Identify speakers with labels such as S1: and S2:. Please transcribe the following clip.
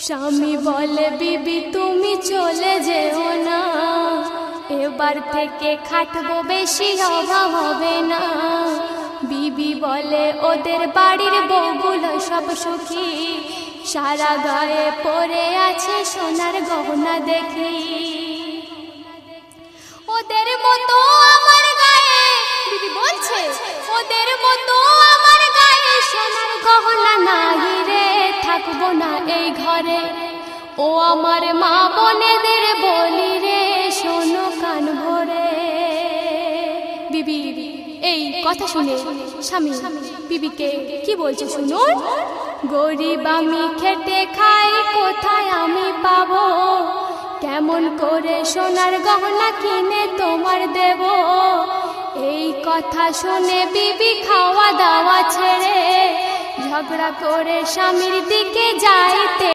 S1: স্বামী বলে বিবি তুমি চলে যেও না, এবার থেকে খাটবো বেশি অভাব হবে না। বিবি বলে ওদের বাড়ির বউগুলো সব সুখী, সারা গায়ে পরে আছে সোনার গহনা দেখি। ওদের মতো আমার গায়ে, বিবি বলছে ওদের মতো আমার গায়ে সোনার গহনা নাই রে, থাকবো না এই ঘরে। ও আমার মা বোনেদের বলি রে, শোনো কান ভরে। বিবি এই কথা শুনে স্বামী বিবিকে কি বলছে শুনুন। গরিব আমি খেটে খাই, কোথায় আমি পাবো, কেমন করে সোনার গহনা কিনে তোমার দেব। এই কথা শুনে বিবি খাওয়া দাওয়া ছেড়ে ঝগড়া করে স্বামীর দিকে যাইতে